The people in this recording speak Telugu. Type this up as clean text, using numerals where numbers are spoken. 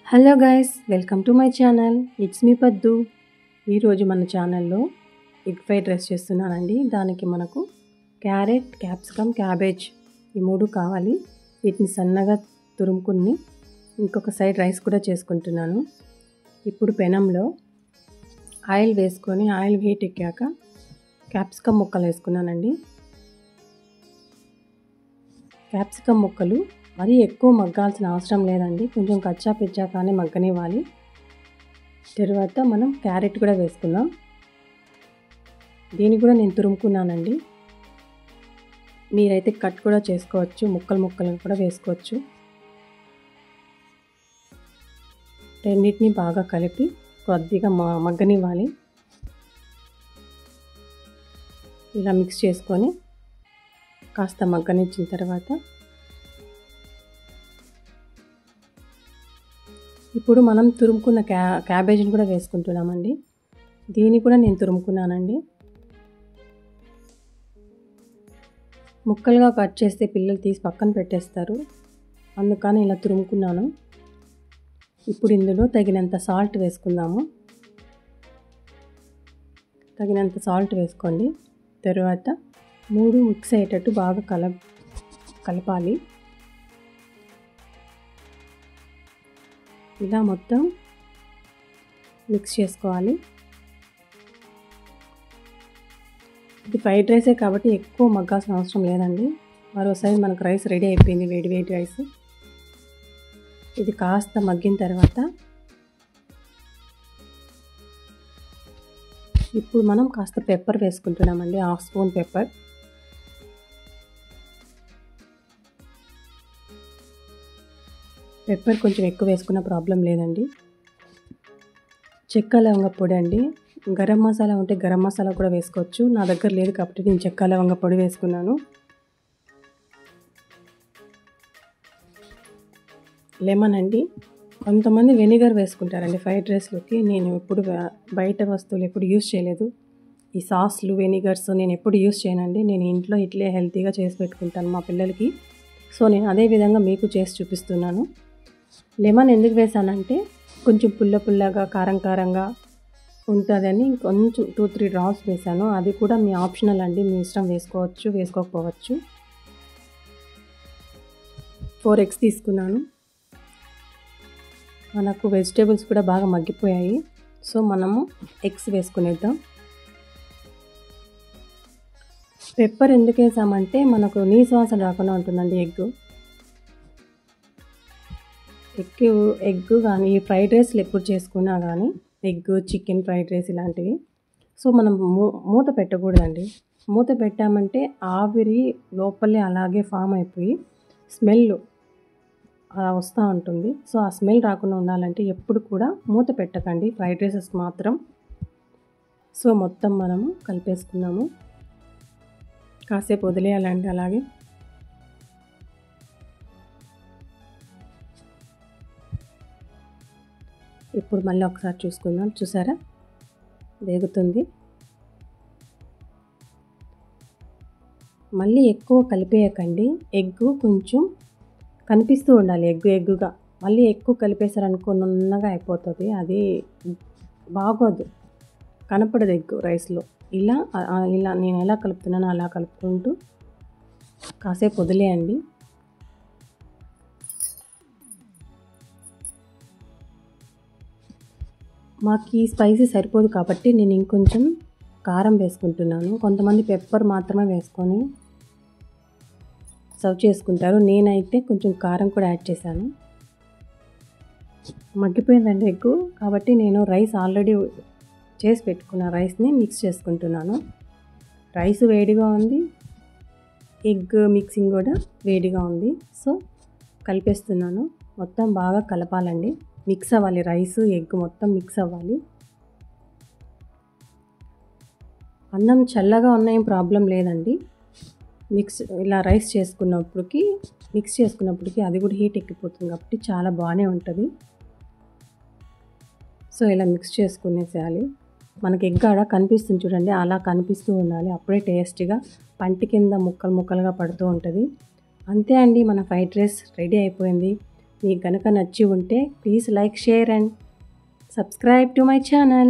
Hello guys, welcome to my channel. It's me పద్దు. ఈరోజు మన ఛానల్లో ఎగ్ ఫ్రైడ్ రైస్ చేస్తున్నానండి. దానికి మనకు క్యారెట్, క్యాప్సికమ్, క్యాబేజ్ ఈ మూడు కావాలి. వీటిని సన్నగా తురుముకుని ఇంకొక సైడ్ రైస్ కూడా చేసుకుంటున్నాను. ఇప్పుడు పెనంలో ఆయిల్ వేసుకొని ఆయిల్ హీట్ ఎక్కాక క్యాప్సికమ్ ముక్కలు వేసుకున్నానండి. క్యాప్సికమ్ ముక్కలు మరీ ఎక్కువ మగ్గాల్సిన అవసరం లేదండి, కొంచెం కచ్చా పిచ్చాకానే మగ్గనివ్వాలి. తర్వాత మనం క్యారెట్ కూడా వేసుకుందాం. దీన్ని కూడా నేను తురుముకున్నానండి. మీరైతే కట్ కూడా చేసుకోవచ్చు, ముక్కలు కూడా వేసుకోవచ్చు. రెండింటిని బాగా కలిపి కొద్దిగా మగ్గనివ్వాలి. ఇలా మిక్స్ చేసుకొని కాస్త మగ్గనిచ్చిన తర్వాత ఇప్పుడు మనం తురుముకున్న క్యాబేజీని కూడా వేసుకుంటున్నామండి. దీన్ని కూడా నేను తురుముకున్నానండి. ముక్కలుగా కట్ చేస్తే పిల్లలు తీసి పక్కన పెట్టేస్తారు, అందుకని ఇలా తురుముకున్నాను. ఇప్పుడు ఇందులో తగినంత సాల్ట్ వేసుకుందాము. తగినంత సాల్ట్ వేసుకోండి. తర్వాత మూడు మిక్స్ అయ్యేటట్టు బాగా కలపాలి. ఇలా మొత్తం మిక్స్ చేసుకోవాలి. ఇది ఫ్రైడ్ రైసే కాబట్టి ఎక్కువ మగ్గాల్సిన అవసరం లేదండి. మరోసారి మనకు రైస్ రెడీ అయిపోయింది, వేడి రైస్. ఇది కాస్త మగ్గిన తర్వాత ఇప్పుడు మనం కాస్త పెప్పర్ వేసుకుంటున్నామండి, 1/2 స్పూన్ పెప్పర్. పెప్పర్ కొంచెం ఎక్కువ వేసుకున్న ప్రాబ్లం లేదండి. చెక్క లవంగ పొడి అండి. గరం మసాలా ఉంటే గరం మసాలా కూడా వేసుకోవచ్చు. నా దగ్గర లేదు కాబట్టి నేను చెక్క లవంగ పొడి వేసుకున్నాను. లెమన్ అండి. కొంతమంది వెనిగర్ వేసుకుంటారండి ఫ్రైడ్ రైస్లోకి. నేను ఎప్పుడు బయట వస్తువులు ఎప్పుడు యూజ్ చేయలేదు. ఈ సాస్లు, వెనిగర్స్ నేను ఎప్పుడు యూజ్ చేయనండి. నేను ఇంట్లో ఇట్లే హెల్తీగా చేసి పెట్టుకుంటాను మా పిల్లలకి. సో నేను అదే విధంగా మీకు చేసి చూపిస్తున్నాను. లెమన్ ఎందుకు వేసానంటే కొంచెం పుల్లగా కారంగా ఉంటుందని కొంచెం 2-3 డ్రాప్స్ వేసాను. అది కూడా మీ ఆప్షనల్ అండి, మీ ఇష్టం, వేసుకోవచ్చు వేసుకోకపోవచ్చు. 4 ఎగ్స్ తీసుకున్నాను. మనకు వెజిటేబుల్స్ కూడా బాగా మగ్గిపోయాయి. సో మనము ఎగ్స్ వేసుకునేద్దాం. పెప్పర్ ఎందుకు వేసామంటే మనకు నీసు వాసన రాకుండా ఉంటుందండి ఎగ్ కానీ ఈ ఫ్రైడ్ రైస్లు ఎప్పుడు చేసుకున్నా కానీ ఎగ్, చికెన్ ఫ్రైడ్ రైస్ ఇలాంటివి. సో మనం మూత పెట్టకూడదండి. మూత పెట్టామంటే ఆవిరి లోపలే అలాగే ఫామ్ అయిపోయి స్మెల్ అలా వస్తూ ఉంటుంది. సో ఆ స్మెల్ రాకుండా ఉండాలంటే ఎప్పుడు కూడా మూత పెట్టకండి ఫ్రైడ్ రైసెస్ మాత్రం. సో మొత్తం మనము కలిపేసుకున్నాము. కాసేపు వదిలేయాలండి అలాగే. ఇప్పుడు మళ్ళీ ఒకసారి చూసుకుందాం. చూసారా, వేగుతుంది. మళ్ళీ ఎక్కువ కలిపేయకండి. ఎగ్ కొంచెం కనిపిస్తూ ఉండాలి, ఎగ్గుగా. మళ్ళీ ఎక్కువ కలిపేసారనుకో నున్నగా అయిపోతుంది, అది బాగోదు, కనపడదు ఎగ్ రైస్లో. ఇలా నేను ఎలా కలుపుతున్నానో అలా కలుపుకుంటూ కాసేపు వదిలేయండి. మాకు ఈ స్పైసీ సరిపోదు కాబట్టి నేను ఇంకొంచెం కారం వేసుకుంటున్నాను. కొంతమంది పెప్పర్ మాత్రమే వేసుకొని సర్వ్ చేసుకుంటారు. నేనైతే కొంచెం కారం కూడా యాడ్ చేశాను. మగ్గిపోయిందండి ఎగ్ కాబట్టి నేను రైస్ ఆల్రెడీ చేసి పెట్టుకున్న రైస్ని మిక్స్ చేసుకుంటున్నాను. రైస్ వేడిగా ఉంది, ఎగ్ మిక్సింగ్ కూడా వేడిగా ఉంది. సో కలిపేస్తున్నాను. మొత్తం బాగా కలపాలండి, మిక్స్ అవ్వాలి. రైస్, ఎగ్ మొత్తం మిక్స్ అవ్వాలి. అన్నం చల్లగా ఉన్న ఏం ప్రాబ్లం లేదండి. ఇలా రైస్ మిక్స్ చేసుకున్నప్పటికి అది కూడా హీట్ ఎక్కిపోతుంది కాబట్టి చాలా బాగానే ఉంటుంది. సో ఇలా మిక్స్ చేసుకునేసేయాలి. మనకి ఎగ్ ఆడ కనిపిస్తుంది చూడండి, అలా కనిపిస్తూ ఉండాలి. అప్పుడే టేస్టీగా పంటి కింద ముక్కలుగా పడుతూ ఉంటుంది. అంతే అండి, మన ఫ్రైడ్ రైస్ రెడీ అయిపోయింది. మీకు కనుక నచ్చి ఉంటే please like, share and subscribe to my channel.